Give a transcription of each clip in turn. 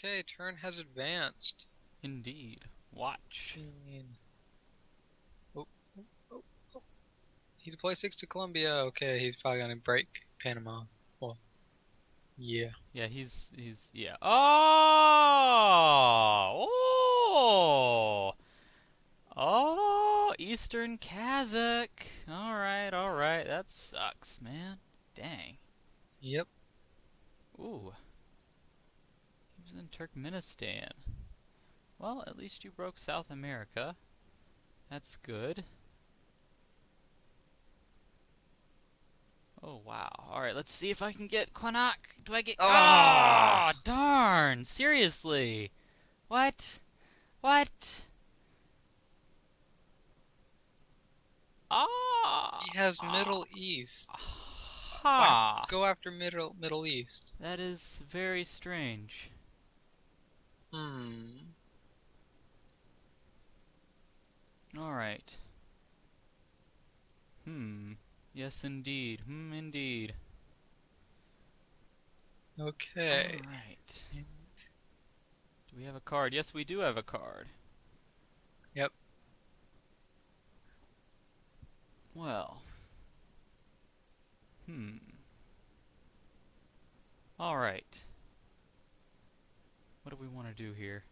Okay, turn has advanced. Indeed. Watch. Oh, oh, oh, oh. He deploys 6 to Colombia. Okay, he's probably gonna break Panama. Well, yeah. Yeah. Oh! Oh! Eastern Kazakh. All right. That sucks, man. Dang. Yep. Ooh. He was in Turkmenistan. Well, at least you broke South America. That's good. Oh, wow. Alright, let's see if I can get Quanak. Do I get... Ah! Oh, darn! Seriously? What? What? Ah! He has Ah! Middle East. Why Ha! go after Middle East? That is very strange. Hmm. Alright. Hmm. Yes, indeed. Indeed. Okay. Alright. Do we have a card? Yes, we do have a card. Yep. Well. Hmm. Alright. What do we want to do here?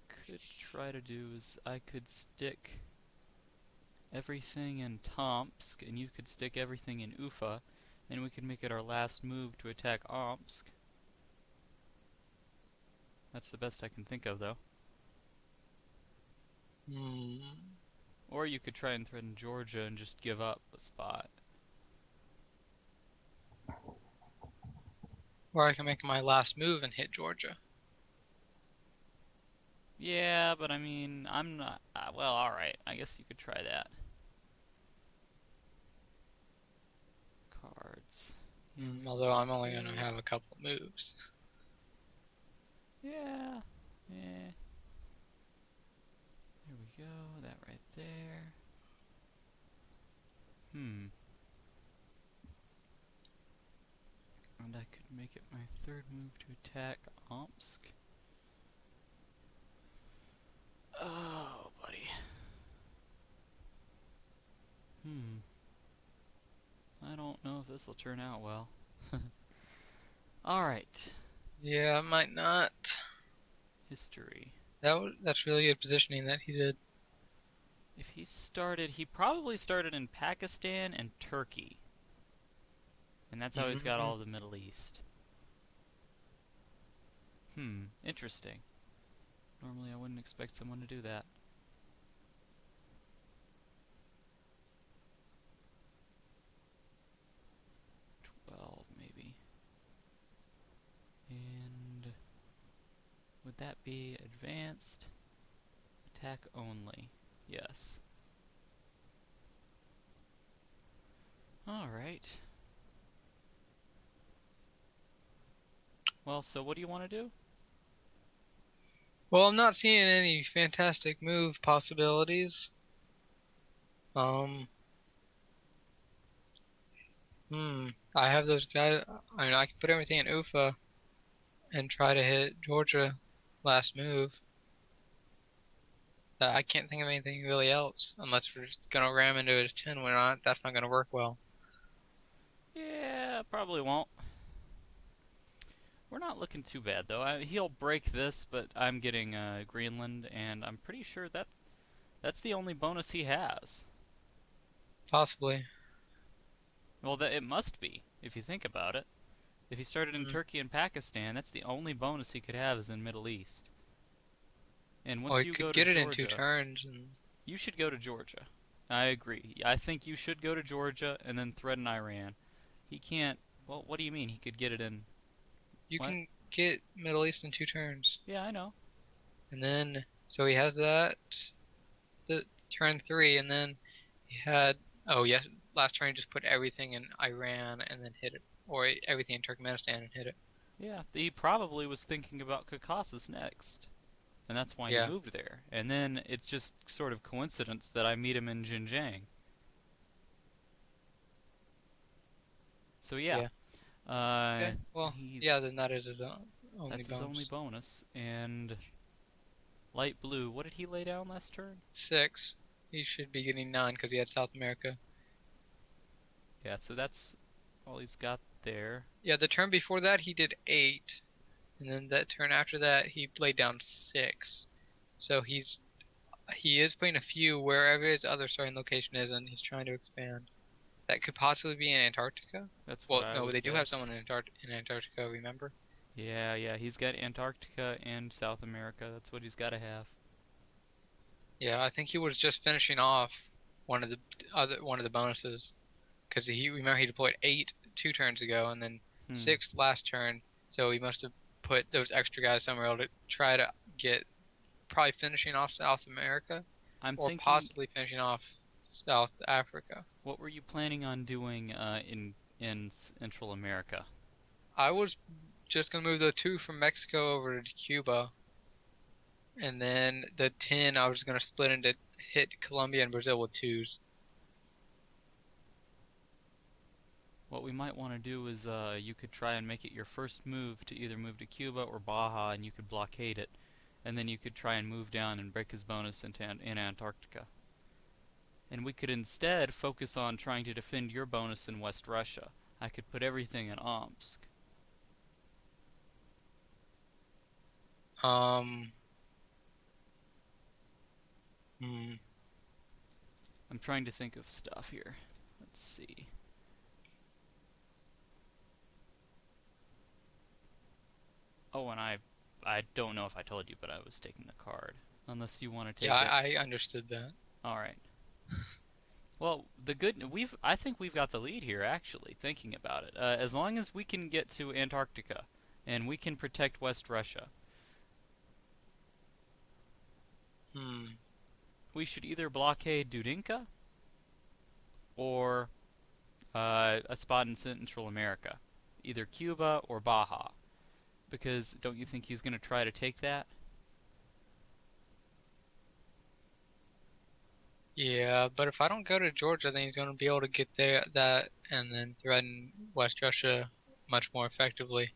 Could try to do is I could stick everything in Tomsk, and you could stick everything in Ufa, and we could make it our last move to attack Omsk. That's the best I can think of, though. Hmm. Or you could try and threaten Georgia and just give up a spot. Or I can make my last move and hit Georgia. Yeah, but I mean, I'm not. Well, alright. I guess you could try that. Cards. Although I'm only gonna Okay. have a couple moves. Yeah. Yeah. There we go. That right there. Hmm. And I could make it my third move to attack Omsk. Oh, buddy. Hmm. I don't know if this will turn out well. Alright. Yeah, I might not. History. That's really good positioning that he did. If he probably started in Pakistan and Turkey. And that's how he's got Hmm. all of the Middle East. Interesting. Normally I wouldn't expect someone to do that. 12, maybe. And would that be advanced? Attack only. Yes. Alright. Well, so what do you want to do? Well, I'm not seeing any fantastic move possibilities. Um, I have those guys. I mean, I can put everything in Ufa and try to hit Georgia last move. I can't think of anything really else unless we're just gonna ram into a 10. We're not. That's not gonna work well. Yeah, probably won't. We're not looking too bad, though. He'll break this, but I'm getting Greenland, and I'm pretty sure that's the only bonus he has. Possibly. Well, it must be, if you think about it. If he started in Mm. Turkey and Pakistan, that's the only bonus he could have is in Middle East. And Or once he you could go to get it in two Georgia, turns. And you should go to Georgia. I agree. I think you should go to Georgia and then threaten Iran. He can't. Well, what do you mean he could get it in? you What? can get Middle East in two turns. Yeah, I know. And then, so he has that. The turn three, and then he had. Oh yes, last turn he just put everything in Iran and then hit it, or everything in Turkmenistan and hit it. Yeah, he probably was thinking about Caucasus next, and that's why he Yeah, moved there. And then it's just sort of coincidence that I meet him in Xinjiang. So yeah, yeah. Uh, Okay. Well, he's yeah, then that is his only that's his only bonus. bonus. And light blue, what did he lay down last turn? 6. He should be getting 9 because he had South America. Yeah, so that's all he's got there. Yeah, the turn before that he did 8, and then that turn after that he laid down 6. So he is putting a few wherever his other starting location is, and he's trying to expand. That could possibly be in Antarctica. That's what Well, I no, would they do have someone guess. in Antarctica. Remember? Yeah, yeah, he's got Antarctica and South America. That's what he's got to have. Yeah, I think he was just finishing off one of the bonuses because he remember he deployed 8 2 turns ago, and then Hmm. 6 last turn. So he must have put those extra guys somewhere else to try to get probably finishing off South America I'm or thinking, possibly finishing off South Africa. what were you planning on doing in Central America? I was just gonna move the 2 from Mexico over to Cuba, and then the 10 I was gonna split into hit Colombia and Brazil with 2s. What we might want to do is you could try and make it your first move to either move to Cuba or Baja, and you could blockade it, and then you could try and move down and break his bonus in Antarctica. And we could instead focus on trying to defend your bonus in West Russia. I could put everything in Omsk. Um, hmm. I'm trying to think of stuff here. Let's see. Oh, and I don't know if I told you, but I was taking the card. Unless you want to Yeah, take it. I understood that. All right. Well, I think we've got the lead here actually, thinking about it. As long as we can get to Antarctica and we can protect West Russia, Hmm. we should either blockade Dudinka or a spot in Central America, either Cuba or Baja. Because don't you think he's going to try to take that? Yeah, but if I don't go to Georgia, then he's gonna be able to get there that and then threaten West Russia much more effectively.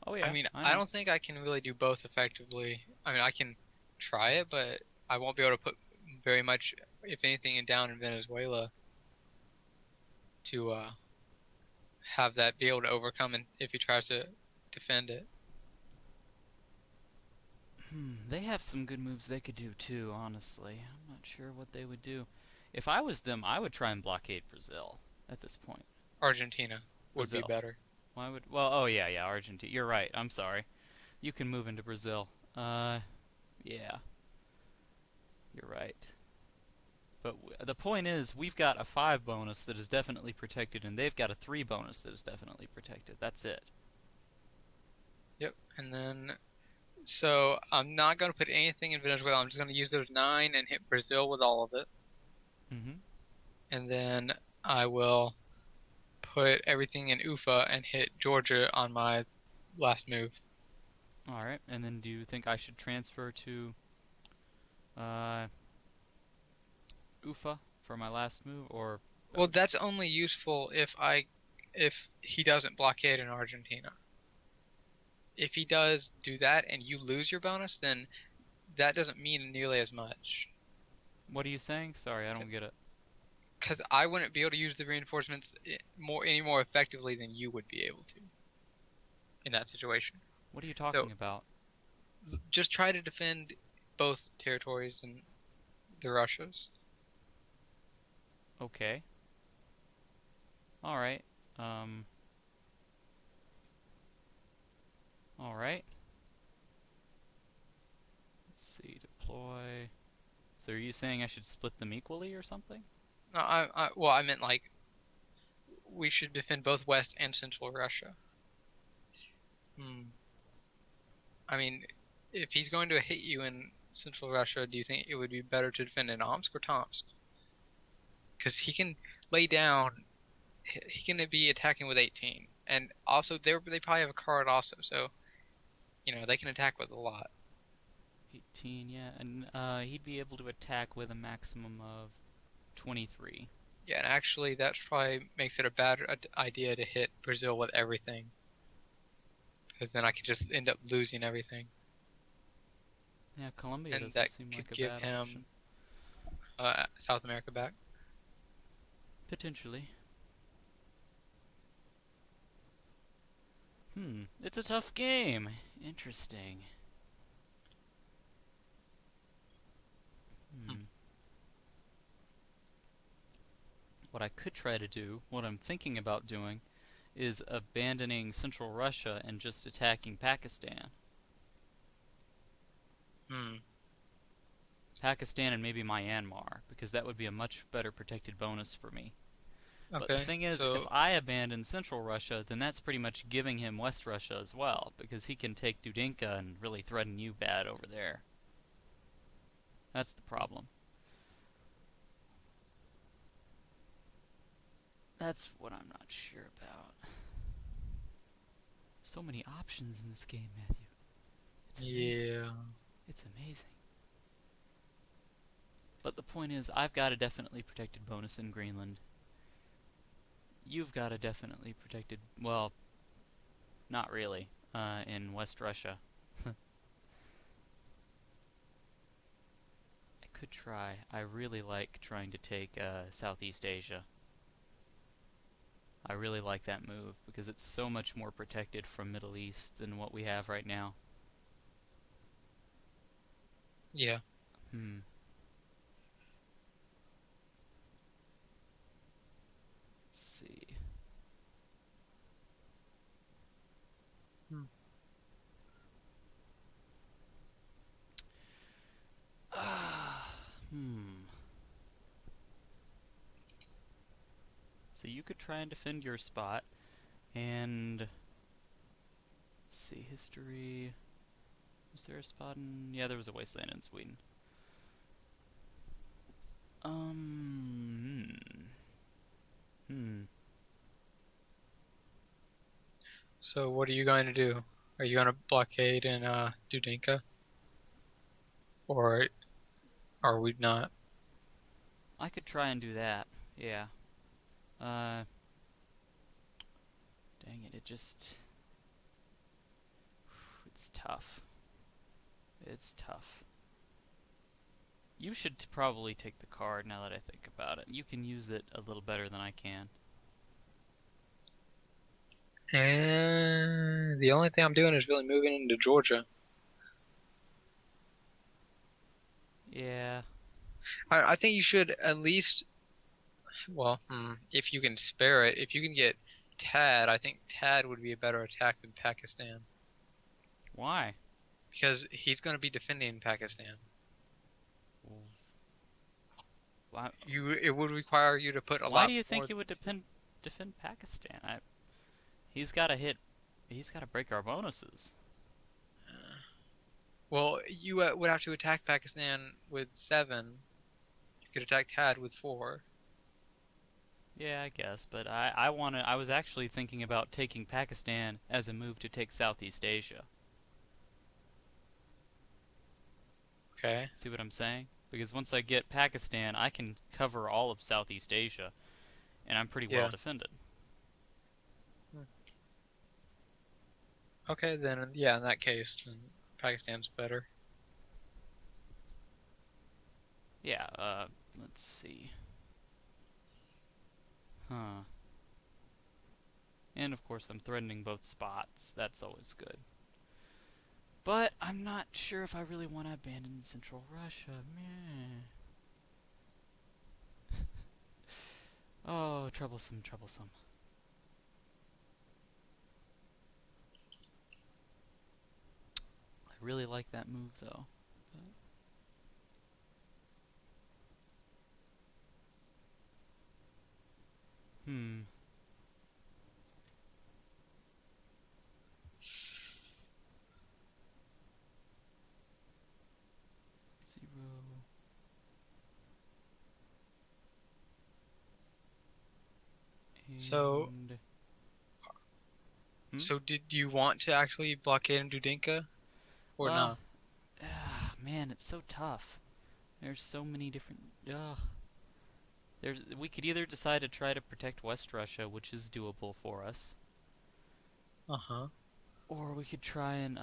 Oh I yeah, mean, I I know. don't think I can really do both effectively. I mean, I can try it, but I won't be able to put very much, if anything, down in Venezuela to have that be able to overcome and if he tries to defend it. They have some good moves they could do too, honestly. I'm not sure what they would do. If I was them, I would try and blockade Brazil at this point. Argentina would be Brazil. better. Why would well oh yeah, yeah, Argentina. You're right. I'm sorry. You can move into Brazil. Yeah, you're right. But the point is, we've got a 5 bonus that is definitely protected, and they've got a 3 bonus that is definitely protected. That's it. Yep. And then, so I'm not going to put anything in Venezuela. I'm just going to use those 9 and hit Brazil with all of it. Mm-hmm. And then I will put everything in UFA and hit Georgia on my last move. Alright, and then do you think I should transfer to uh, Ufa for my last move, or that Well, would... that's only useful if he doesn't blockade in Argentina. If he does do that and you lose your bonus, then that doesn't mean nearly as much. What are you saying? Sorry, I don't get it. Because I wouldn't be able to use the reinforcements any more effectively than you would be able to in that situation. What are you So talking about? just try to defend both territories and the Russias. Okay. Alright. Um, alright. Let's see, deploy. So are you saying I should split them equally or something? No, well, I meant like we should defend both West and Central Russia. Hmm. I mean, if he's going to hit you in Central Russia, do you think it would be better to defend in Omsk or Tomsk? Because he can lay down, he can be attacking with 18, and also they probably have a card also, so they can attack with a lot. 18, yeah. And he'd be able to attack with a maximum of 23. Yeah, and actually, that probably makes it a bad idea to hit Brazil with everything, because then I could just end up losing everything, Yeah, Colombia and doesn't that seem could like a give bad him option. South America back. Potentially. It's a tough game. Interesting. Hmm. Hmm. What I could try to do, what I'm thinking about doing, is abandoning Central Russia and just attacking Pakistan. Hmm. Pakistan and maybe Myanmar, because that would be a much better protected bonus for me. But the Okay, thing is, if so I abandon Central Russia, then that's pretty much giving him West Russia as well, because he can take Dudinka and really threaten you bad over there. That's the problem. That's what I'm not sure about. So many options in this game, Matthew. It's amazing. yeah, It's amazing. But the point is, I've got a definitely protected bonus in Greenland. You've got a definitely protected, well, not really, in West Russia. I could try. I really like trying to take Southeast Asia. I really like that move because it's so much more protected from Middle East than what we have right now. yeah. Hmm. Let's see. Hmm. Hmm. So you could try and defend your spot, and let's see, history. Was there a spot in? Yeah, there was a wasteland in Sweden. Hmm. So what are you going to do? Are you going to blockade in Dudinka, or are we not? I could try and do that. Yeah. Uh, Dang it, it just. It's tough. It's tough. You should probably take the card now that I think about it. You can use it a little better than I can. And the only thing I'm doing is really moving into Georgia. Yeah. I think you should at least, well, if you can spare it, if you can get Tad, I think Tad would be a better attack than Pakistan Why? because he's going to be defending Pakistan. Why, It would require you to put a why lot do you think more. he would defend Pakistan? He's got to hit. He's got to break our bonuses. Well, you would have to attack Pakistan with 7. You could attack Tad with 4. Yeah, I guess, but I was actually thinking about taking Pakistan as a move to take Southeast Asia. Okay. See what I'm saying? Because once I get Pakistan, I can cover all of Southeast Asia, and I'm pretty well Yeah. defended. Hmm. Okay, then yeah, in that case, then Pakistan's better. Yeah, let's see. Huh. And of course, I'm threatening both spots. That's always good. But I'm not sure if I really want to abandon Central Russia. Meh. Oh, troublesome, troublesome. I really like that move, though. But, hmm. Zero. So, And. Hmm? so did you want to actually blockade Dudinka or Well, not? man, it's so tough. There's so many different. Ugh. we could either decide to try to protect West Russia, which is doable for us, Uh-huh. or we could try and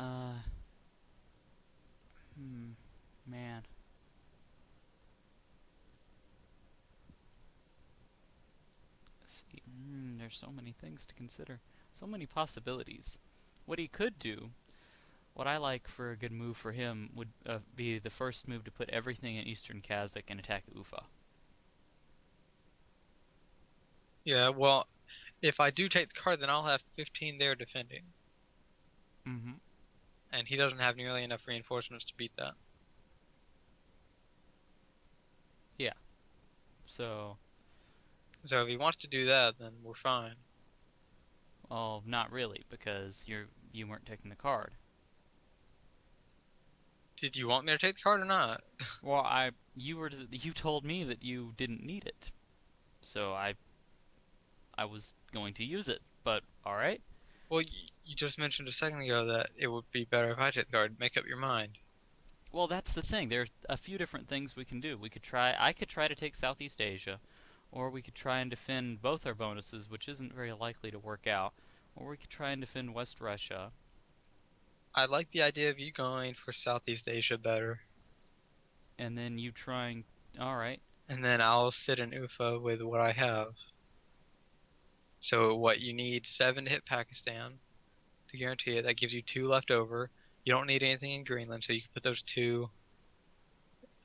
man, let's see. There's so many things to consider, so many possibilities. What he could do, what I like for a good move for him would be the first move to put everything in Eastern Kazakh and attack Ufa. Yeah, well, if I do take the card, then I'll have 15 there defending. Mm-hmm. And he doesn't have nearly enough reinforcements to beat that. Yeah. So, So if he wants to do that, then we're fine. well, not really, because you weren't taking the card. Did you want me to take the card or not? Well, you told me that you didn't need it, so I was going to use it. But all right. Well, you just mentioned a second ago that it would be better if I take the card. Make up your mind. Well, that's the thing. There's a few different things we can do. I could try to take Southeast Asia, or we could try and defend both our bonuses, which isn't very likely to work out, or we could try and defend West Russia. I like the idea of you going for Southeast Asia better. And then you trying. All right. And then I'll sit in Ufa with what I have. So what you need 7 to hit Pakistan to guarantee it. That gives you 2 left over. You don't need anything in Greenland, so you can put those 2,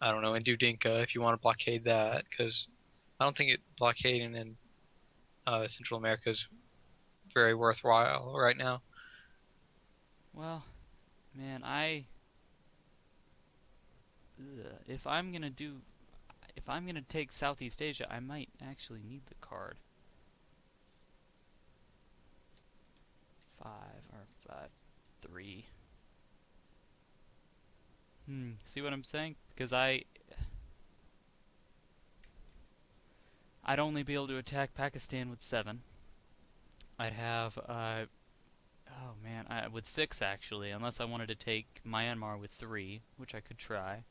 I don't know, in Dudinka if you want to blockade that, because I don't think blockading in Central America is very worthwhile right now. Well, man, if I'm gonna do, if I'm gonna take Southeast Asia, I might actually need the card. 5 or 5, 3. See what I'm saying? Because I'd only be able to attack Pakistan with 7. I'd have oh man, with 6 actually, unless I wanted to take Myanmar with 3, which I could try.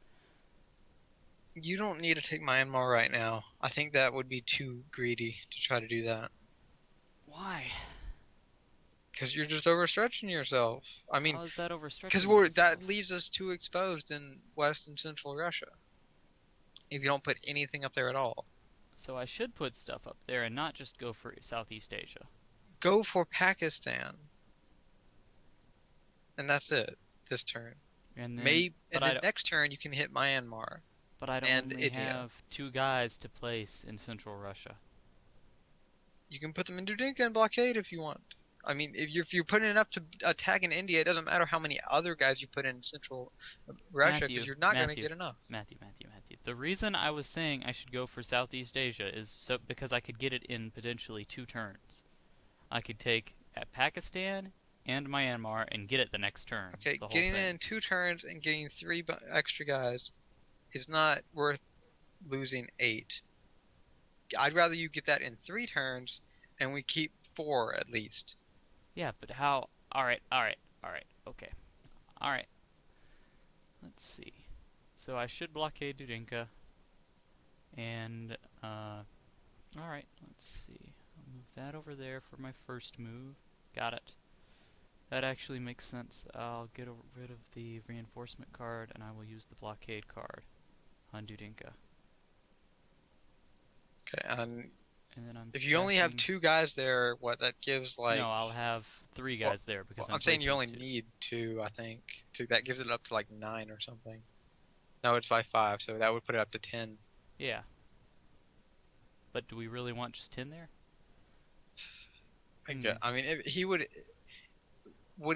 You don't need to take Myanmar right now. I think that would be too greedy to try to do that. Why? Because you're just overstretching yourself. I mean, How is that because overstretching that myself? leaves us too exposed in West and Central Russia if you don't put anything up there at all. So I should put stuff up there and not just go for Southeast Asia. Go for Pakistan, and that's it this turn. And then, Maybe, and then next turn you can hit Myanmar but I'd and only India. have 2 guys to place in Central Russia. You can put them in Dudinka and blockade if you want. I mean, if you're putting enough to attack in India, it doesn't matter how many other guys you put in Central Russia because you're not going to get enough. Matthew. The reason I was saying I should go for Southeast Asia is because I could get it in potentially 2 turns. I could take at Pakistan and Myanmar and get it the next turn. Okay, The whole getting thing. it in 2 turns and getting 3 extra guys is not worth losing 8. I'd rather you get that in 3 turns and we keep 4 at least. Yeah, but how? Alright, okay. Alright. Let's see. So I should blockade Dudinka. And, alright, let's see. I'll move that over there for my first move. Got it. That actually makes sense. I'll get rid of the reinforcement card, and I will use the blockade card on Dudinka. Okay, And then I'm if you only have checking. 2 guys there, what that gives like... No, I'll have 3 guys there because I'm saying you only need 2, I think. That gives it up to like 9 or something. No, it's by 5, so that would put it up to 10. Yeah. But do we really want just 10 there? I mean, if he would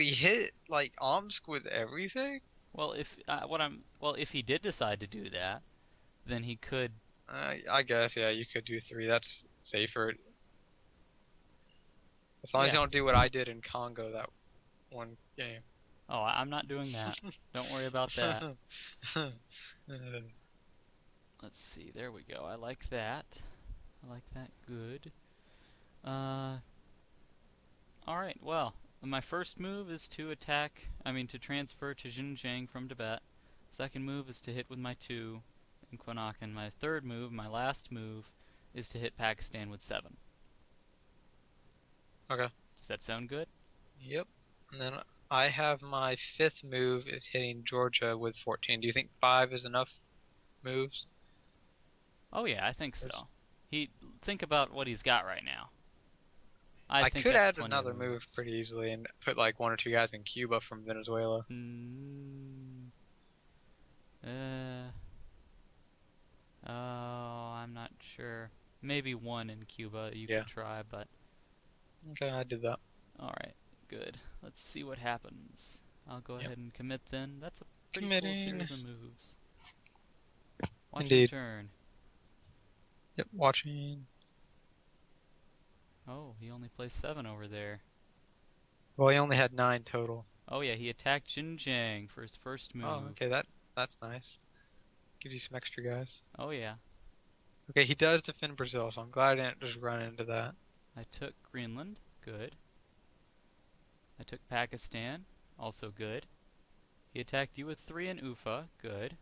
he hit like Omsk with everything? Well, if he did decide to do that, then he could. I guess, yeah, you could do 3. That's safer. As long as you don't do what I did in Congo that one game. Oh, I'm not doing that. Don't worry about that. Let's see. There we go. I like that. I like that. Good. Alright, well, my first move is to to transfer to Xinjiang from Tibet. Second move is to hit with my 2 in Kwanakan. My third move, my last move, is to hit Pakistan with 7. Okay. Does that sound good? Yep. And then I have my fifth move is hitting Georgia with 14. Do you think 5 is enough moves? Oh yeah, I think There's- so. He think about what he's got right now. I I think could that's add plenty of another move moves. pretty easily and put like one or two guys in Cuba from Venezuela. Mm, uh, oh, I'm not sure. Maybe one in Cuba you Yeah. could try, but Okay, I did that. all right, good. Let's see what happens. I'll go Yep. ahead and commit then. That's a pretty cool Committing. series of moves. Watching Indeed. turn. Yep. Watching. Oh, he only placed 7 over there. Well, he only had 9 total. Oh yeah, he attacked Xinjiang for his first Oh, move. okay. That's nice. Gives you some extra guys. Oh yeah. Okay, he does defend Brazil, so I'm glad I didn't just run into that. I took Greenland. Good. I took Pakistan. Also good. He attacked you with 3 in Ufa. Good.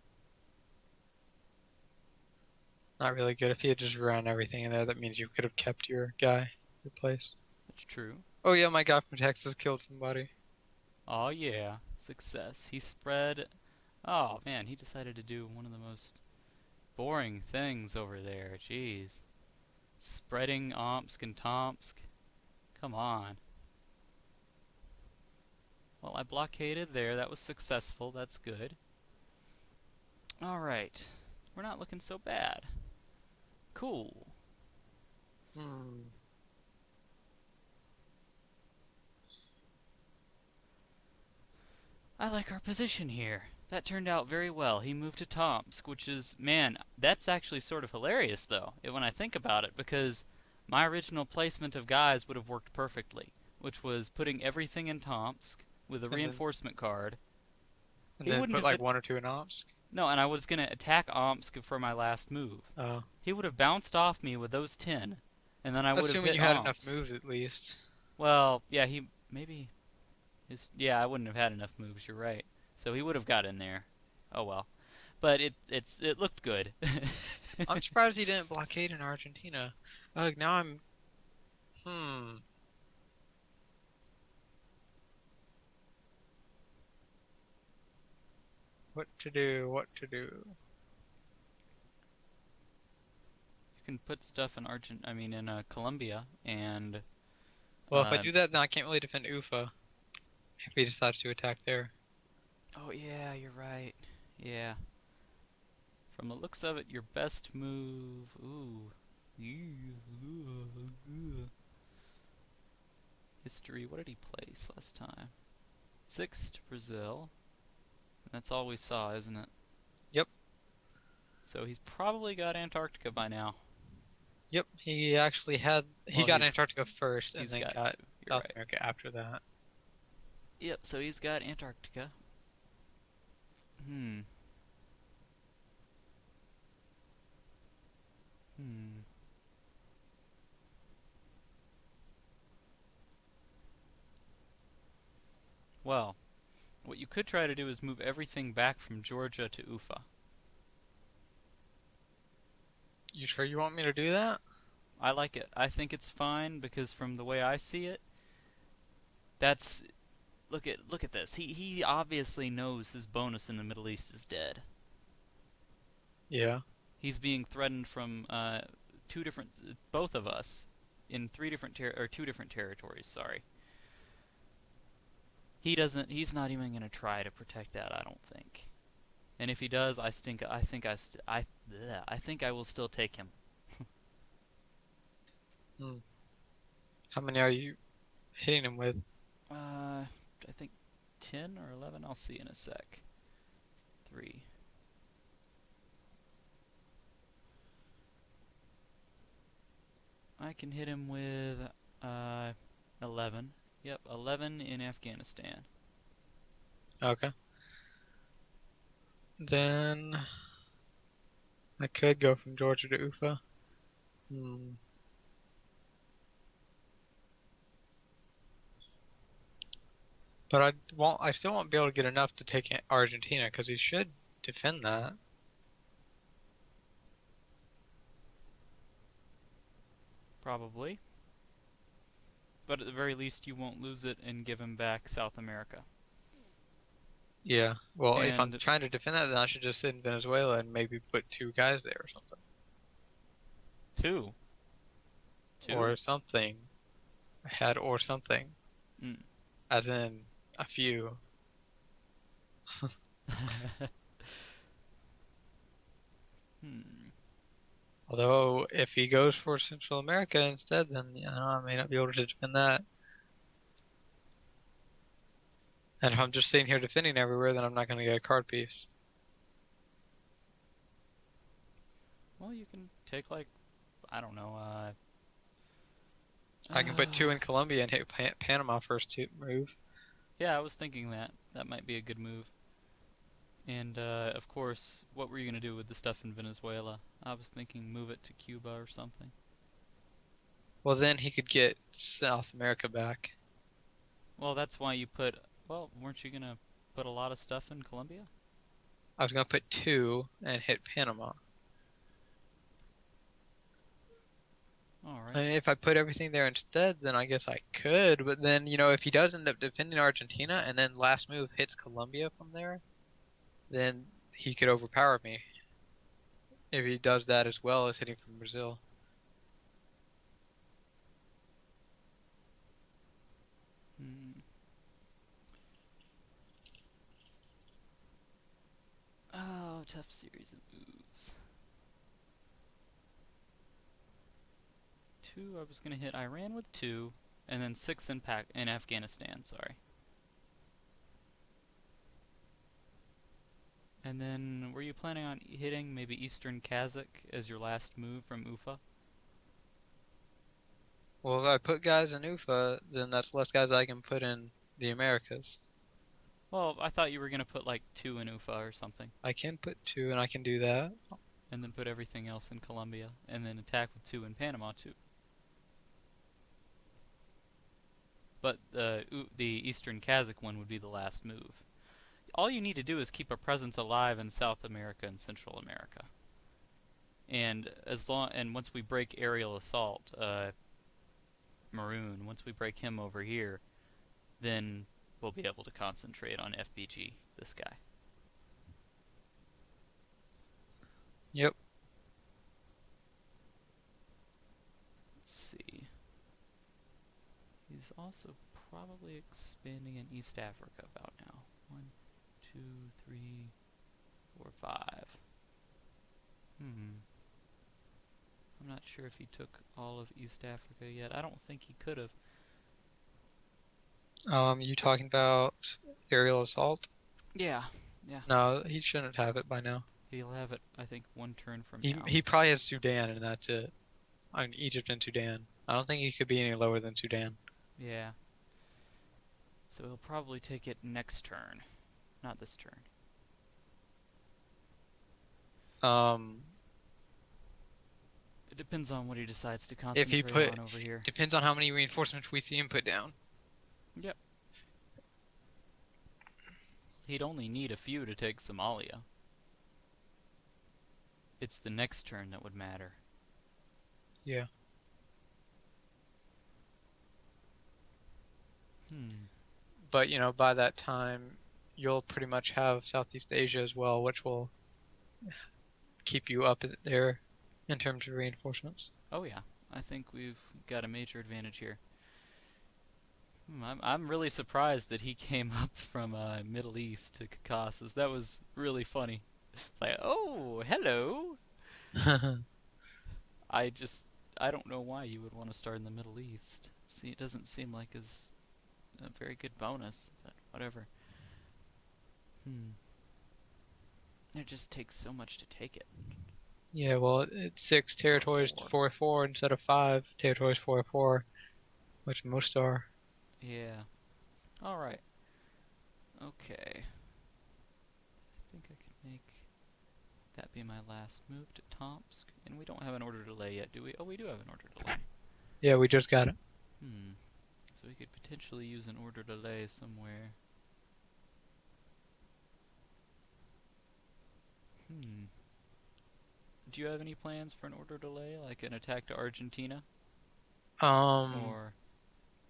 Not really good. If he had just run everything in there, that means you could have kept your guy, your place. That's true. Oh yeah, my guy from Texas killed somebody. Oh yeah. Success. He spread... Oh man, he decided to do one of the most boring things over there. Jeez. Spreading Omsk and Tomsk. Come on. Well, I blockaded there. That was successful. That's good. Alright. We're not looking so bad. Cool. Hmm. I like our position here. That turned out very well. He moved to Tomsk, which is, man, that's actually sort of hilarious, though, when I think about it, because my original placement of guys would have worked perfectly, which was putting everything in Tomsk with a And then reinforcement card. and He then wouldn't put have like been. one or two in Omsk. No, and I was going to attack Omsk for my last move. Oh. He would have bounced off me with those 10, and then I would have Assuming hit you had enough Omsk. moves at least. Well, yeah, he maybe yeah, I wouldn't have had enough moves. You're right. So he would have got in there. Oh well. But it looked good. I'm surprised he didn't blockade in Argentina. Ugh, now I'm. Hmm. What to do? What to do? You can put stuff in Colombia and Well, if I uh do that, then I can't really defend Ufa if he decides to attack there. oh yeah, you're right. Yeah. From the looks of it, your best move. Ooh. History. What did he place last time? 6 to Brazil. That's all we saw, isn't it? Yep. So he's probably got Antarctica by now. Yep. He Well, got Antarctica first and he's then got got to. You're South right. America after that. Yep, so he's got Antarctica. Hmm. Hmm. Well, what you could try to do is move everything back from Georgia to Ufa. You sure you want me to do that? I like it. I think it's fine because from the way I see it, that's look at this. He obviously knows his bonus in the Middle East is dead. Yeah. He's being threatened from both of us in 2 different territories, sorry. He's not even going to try to protect that, I don't think. And if he does, I think I will still take him. Hmm. How many are you hitting him with? I think 10 or 11, I'll see in a sec. 3. I can hit him with 11. Yep, 11 in Afghanistan. Okay. Then I could go from Georgia to Ufa. Hmm. But I still won't be able to get enough to take Argentina because he should defend that. Probably. But at the very least, you won't lose it and give him back South America. Yeah. Well, if I'm And trying to defend that, then I should just sit in Venezuela and maybe put two guys there or something. two. Or Two? something. I had or something. Mm. As in a few. Hmm. Although, if he goes for Central America instead, then I may not be able to defend that. And if I'm just sitting here defending everywhere, then I'm not going to get a card piece. Well, you can take like, I don't know, I can put two in Colombia and hit Panama first move. yeah, I was thinking that. That might be a good move. And, of course, what were you going to do with the stuff in Venezuela? I was thinking move it to Cuba or something. Well, then he could get South America back. Well, that's why you put. Well, weren't you going to put a lot of stuff in Colombia? I was going to put two and hit Panama. I Alright. mean, if I put everything there instead, then I guess I could. But then, if he does end up defending Argentina and then last move hits Colombia from there, then he could overpower me. If he does that as well as hitting from Brazil. Hmm. Oh, tough series of moves. Two, I was going to hit Iran with two, and then six in Afghanistan, sorry. And then, were you planning on hitting maybe Eastern Kazakh as your last move from Ufa? Well, if I put guys in UFA, then that's less guys I can put in the Americas. Well, I thought you were going to put like two in Ufa or something, I can put two and I can do that. and then put everything else in Colombia, and then attack with two in Panama too. But the Eastern Kazakh one would be the last move. All you need to do is keep a presence alive in South America and Central America. And once we break aerial assault, Maroon, once we break him over here, then we'll be able to concentrate on FBG, this guy. Yep. Let's see. He's also probably expanding in East Africa about now. 1, 2, 3, 4, 5. I'm not sure if he took all of East Africa yet. I don't think he could have. You talking about aerial assault? Yeah, yeah. No, he shouldn't have it by now. He'll have it, I think, one turn from He now. he probably has Sudan and that's it. I mean, Egypt and Sudan. I don't think he could be any lower than Sudan. Yeah. So he'll probably take it next turn. Not this turn. Um, It depends on what he decides to if he concentrate put, on over here. depends on how many reinforcements we see him put down. Yep. He'd only need a few to take Somalia. It's the next turn that would matter. Yeah. But, by that time, you'll pretty much have Southeast Asia as well, which will keep you up there in terms of reinforcements. Oh yeah, I think we've got a major advantage here. I'm really surprised that he came up from Middle East to Caucasus. That was really funny. It's like, oh, hello. I just I don't know why you would want to start in the Middle East. See, it doesn't seem like as a very good bonus, but whatever. It just takes so much to take it. Yeah, well, it's 6 territories to 4-4 instead of 5 territories 4-4, which most are. Yeah. All right. Okay. I think I could make that be my last move to Tomsk. And we don't have an order delay yet, do we? Oh, we do have an order delay. Yeah, we just got it. So we could potentially use an order delay somewhere. Do you have any plans for an order delay, like an attack to Argentina? Um, Or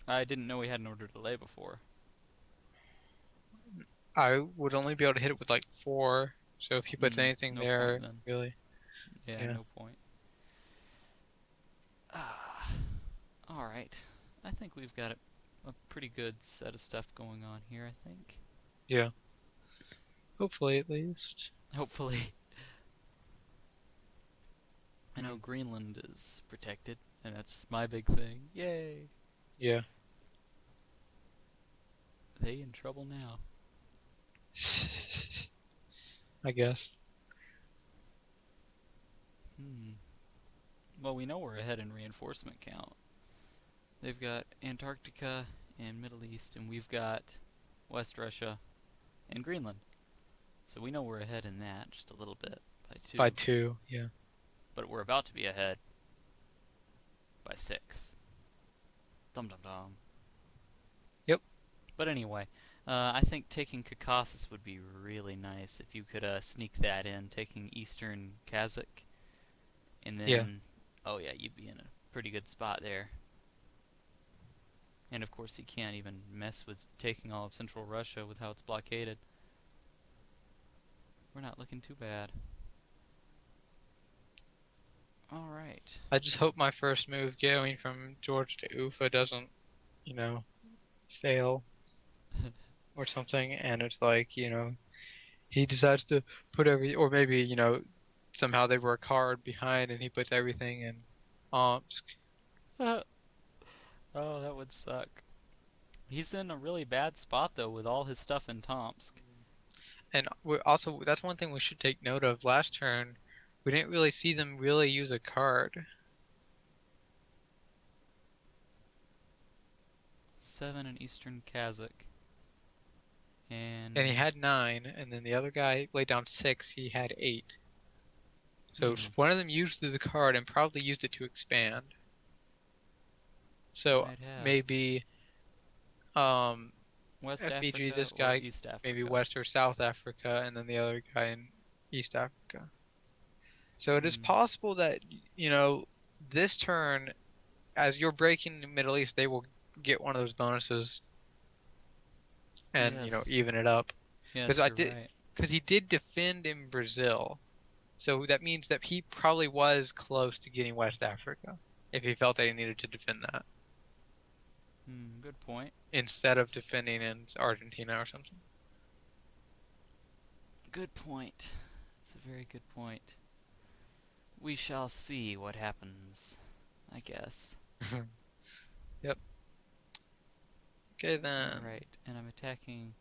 I didn't know we had an order delay before. I would only be able to hit it with like 4. So if he puts anything No point there, then. really, Yeah, yeah, no point. Ah, all right. I think we've got a pretty good set of stuff going on here, I think. yeah. Hopefully, at least. Hopefully. I know Hmm. Greenland is protected, and that's my big thing. Yay! Yeah. They in trouble now. I guess. Hmm. Well, we know we're ahead in reinforcement count. They've got Antarctica and Middle East, and we've got West Russia and Greenland. So we know we're ahead in that just a little bit by By 2. 2, yeah. But we're about to be ahead by 6. Dum dum dum. Yep. But anyway, I think taking Caucasus would be really nice if you could sneak that in, taking Eastern Kazakh, and Yeah. then, oh yeah, you'd be in a pretty good spot there. And of course, you can't even mess with taking all of Central Russia with how it's blockaded. We're not looking too bad. All right. I just hope my first move going from Georgia to Ufa doesn't, you know, fail or something. And it's like, he decides to put or maybe, somehow they work hard behind and he puts everything in Omsk. Oh, that would suck. He's in a really bad spot though with all his stuff in Tomsk. And also, that's one thing we should take note of. Last turn, we didn't really see them really use a card. 7 in Eastern Kazakh. And he And, had 9, and then the other guy laid down 6, he had 8. So hmm, one of them used the card and probably used it to expand. So might have. maybe um, West FBG, Africa this or guy, East maybe Africa? West or South Africa, and then the other guy in East Africa. So it is Hmm. possible that, this turn, as you're breaking the Middle East, they will get one of those bonuses and, Yes. even it up. Because Yes, you're right. he did defend in Brazil. So that means that he probably was close to getting West Africa if he felt that he needed to defend that Hmm, good point. instead of defending in Argentina or something. Good point. It's a very good point. We shall see what happens, I guess. Yep. Okay then. Alright, and I'm attacking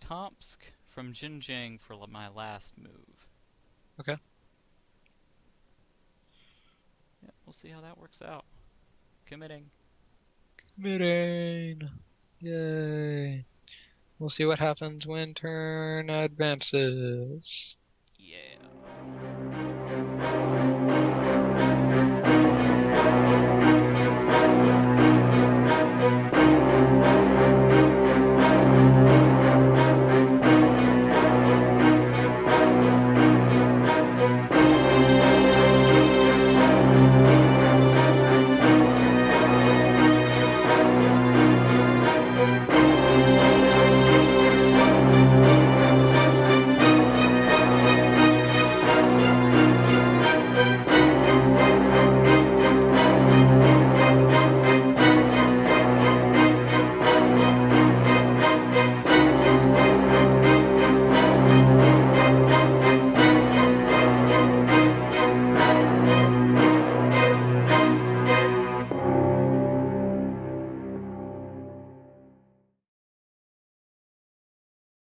Tomsk from Xinjiang for my last move. Okay. Yeah, we'll see how that works out. Committing. Meeting. Yay. We'll see what happens when turn advances. Yeah.